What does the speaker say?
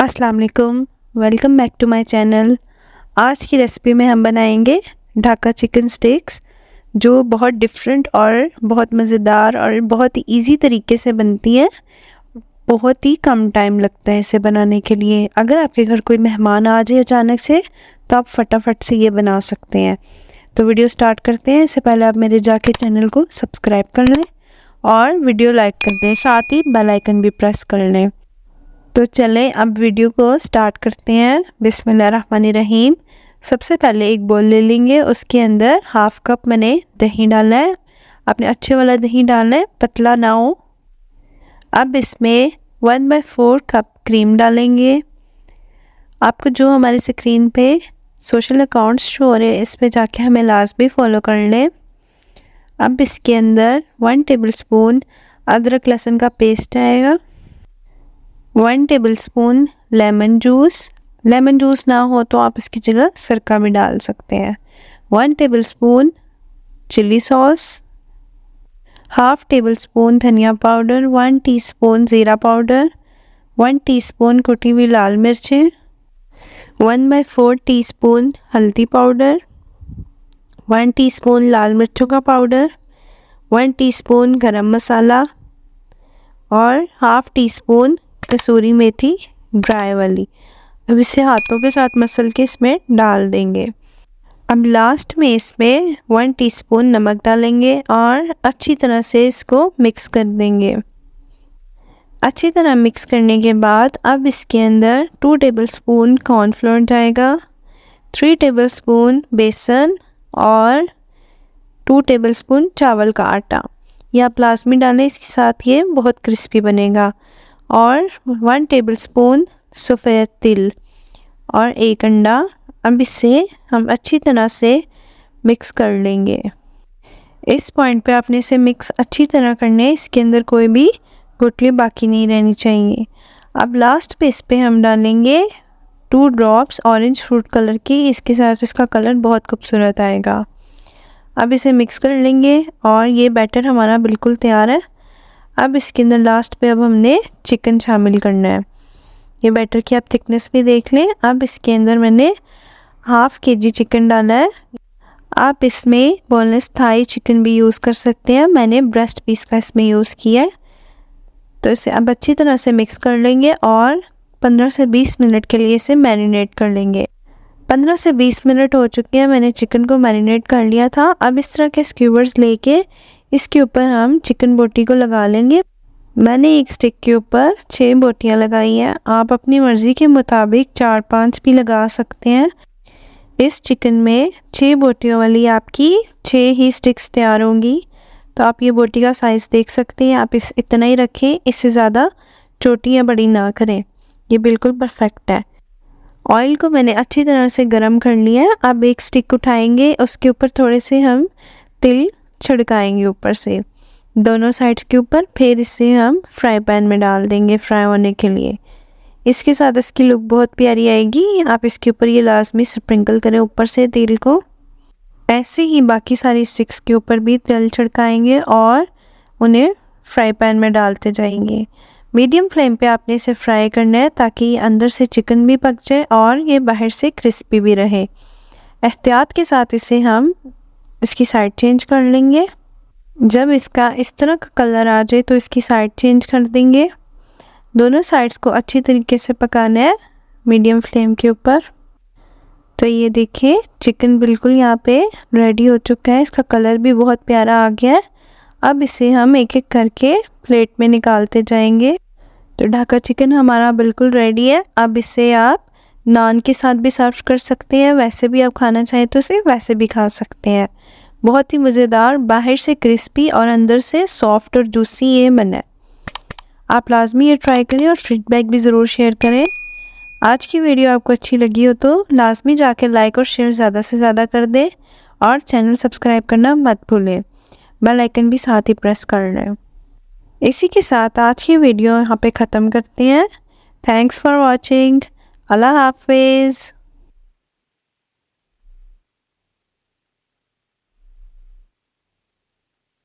अस्सलाम वालेकुम, welcome back to my channel. आज की रेसिपी में हम बनाएंगे ढाका चिकन स्टेक्स, जो बहुत डिफरेंट और बहुत मज़ेदार और बहुत ही इजी तरीके से बनती है। बहुत ही कम टाइम लगता है इसे बनाने के लिए। अगर आपके घर कोई मेहमान आ जाए अचानक से, तो आप फटाफट से ये बना सकते हैं। तो वीडियो स्टार्ट करते हैं। इससे पहले आप मेरे जाके चैनल को सब्सक्राइब कर लें और वीडियो लाइक कर दें, साथ ही बेल आइकन भी प्रेस कर लें। तो चलें अब वीडियो को स्टार्ट करते हैं। बिस्मिल्लाहिर्रहमानिर्रहीम। सबसे पहले एक बोल ले लेंगे, उसके अंदर हाफ कप मैंने दही डालना है। आपने अच्छे वाला दही डालना है, पतला ना हो। अब इसमें 1/4 कप क्रीम डालेंगे। आपको जो हमारे स्क्रीन पे सोशल अकाउंट्स शो हो रहे हैं, इस पे जाके हमें लाजमी फॉलो कर लें। अब इसके अंदर 1 टेबलस्पून अदरक लहसुन का पेस्ट आएगा, 1 टेबलस्पून लेमन जूस ना हो तो आप इसकी जगह सिरका भी डाल सकते हैं। 1 tablespoon chilli sauce, half tablespoon धनिया पाउडर, 1 टीस्पून ज़ीरा पाउडर, 1 टीस्पून कुटी हुई लाल मिर्चें, 1/4 टीस्पून हल्दी पाउडर, 1 टीस्पून लाल मिर्चों का पाउडर, 1 टीस्पून गरम मसाला और हाफ टी स्पून कसूरी मेथी ड्राई वाली। अब इसे हाथों के साथ मसल के इसमें डाल देंगे। अब लास्ट में इसमें 1 टीस्पून नमक डालेंगे और अच्छी तरह से इसको मिक्स कर देंगे। अच्छी तरह मिक्स करने के बाद अब इसके अंदर 2 टेबलस्पून कॉर्नफ्लोर जाएगा, 3 टेबलस्पून बेसन और 2 टेबलस्पून चावल का आटा। यह आप लाजमी डालें, इसके साथ ये बहुत क्रिस्पी बनेगा। और 1 टेबलस्पून सफ़ेद तिल और 1 अंडा। अब इसे हम अच्छी तरह से मिक्स कर लेंगे। इस पॉइंट पे आपने इसे मिक्स अच्छी तरह करना है, इसके अंदर कोई भी गुठली बाकी नहीं रहनी चाहिए। अब लास्ट पे इस पे हम डालेंगे 2 ड्रॉप्स ऑरेंज फ्रूट कलर की, इसके साथ इसका कलर बहुत खूबसूरत आएगा। अब इसे मिक्स कर लेंगे और ये बैटर हमारा बिल्कुल तैयार है। अब इसके अंदर लास्ट पे अब हमने चिकन शामिल करना है। ये बैटर की आप थिकनेस भी देख लें। अब इसके अंदर मैंने हाफ kg चिकन डाला है। आप इसमें बोनलेस थाई चिकन भी यूज़ कर सकते हैं, मैंने ब्रेस्ट पीस का इसमें यूज़ किया है। तो इसे अब अच्छी तरह से मिक्स कर लेंगे और 15 से 20 मिनट के लिए इसे मैरिनेट कर लेंगे। 15 से 20 मिनट हो चुके हैं, मैंने चिकन को मैरिनेट कर लिया था। अब इस तरह के स्क्यूवर्स लेके इसके ऊपर हम चिकन बोटी को लगा लेंगे। मैंने एक स्टिक के ऊपर 6 बोटियां लगाई हैं। आप अपनी मर्ज़ी के मुताबिक 4-5 भी लगा सकते हैं। इस चिकन में 6 बोटियों वाली आपकी 6 ही स्टिक्स तैयार होंगी। तो आप ये बोटी का साइज़ देख सकते हैं। आप इतना ही रखें, इससे ज़्यादा छोटी या बड़ी ना करें। ये बिल्कुल परफेक्ट है। ऑयल को मैंने अच्छी तरह से गरम कर लिया है। अब एक स्टिक उठाएंगे, उसके ऊपर थोड़े से हम तिल छिड़काएंगे ऊपर से दोनों साइड्स के ऊपर। फिर इसे हम फ्राई पैन में डाल देंगे फ्राई होने के लिए। इसके साथ इसकी लुक बहुत प्यारी आएगी। आप इसके ऊपर ये लाजमी स्प्रिंकल करें ऊपर से तिल को। ऐसे ही बाकी सारी स्टिक्स के ऊपर भी तिल छिड़काएंगे और उन्हें फ्राई पैन में डालते जाएंगे। मीडियम फ्लेम पे आपने इसे फ्राई करना है, ताकि अंदर से चिकन भी पक जाए और ये बाहर से क्रिस्पी भी रहे। एहतियात के साथ इसे हम इसकी साइड चेंज कर लेंगे। जब इसका इस तरह का कलर आ जाए तो इसकी साइड चेंज कर देंगे। दोनों साइड्स को अच्छी तरीके से पकाना है मीडियम फ्लेम के ऊपर। तो ये देखिए चिकन बिल्कुल यहाँ पे रेडी हो चुका है, इसका कलर भी बहुत प्यारा आ गया है। अब इसे हम एक एक करके प्लेट में निकालते जाएंगे। तो ढाका चिकन हमारा बिल्कुल रेडी है। अब इसे आप नान के साथ भी सर्व कर सकते हैं, वैसे भी आप खाना चाहें तो इसे वैसे भी खा सकते हैं। बहुत ही मज़ेदार, बाहर से क्रिस्पी और अंदर से सॉफ्ट और जूसी ये बना है। आप लाजमी ये ट्राई करें और फीडबैक भी ज़रूर शेयर करें। आज की वीडियो आपको अच्छी लगी हो तो लाजमी जाकर लाइक और शेयर ज़्यादा से ज़्यादा कर दें और चैनल सब्सक्राइब करना मत भूलें। बेल आइकन भी साथ ही प्रेस कर लें। इसी के साथ आज की वीडियो यहाँ पे ख़त्म करते हैं। Thanks for watching. अल्लाह हाफिज़।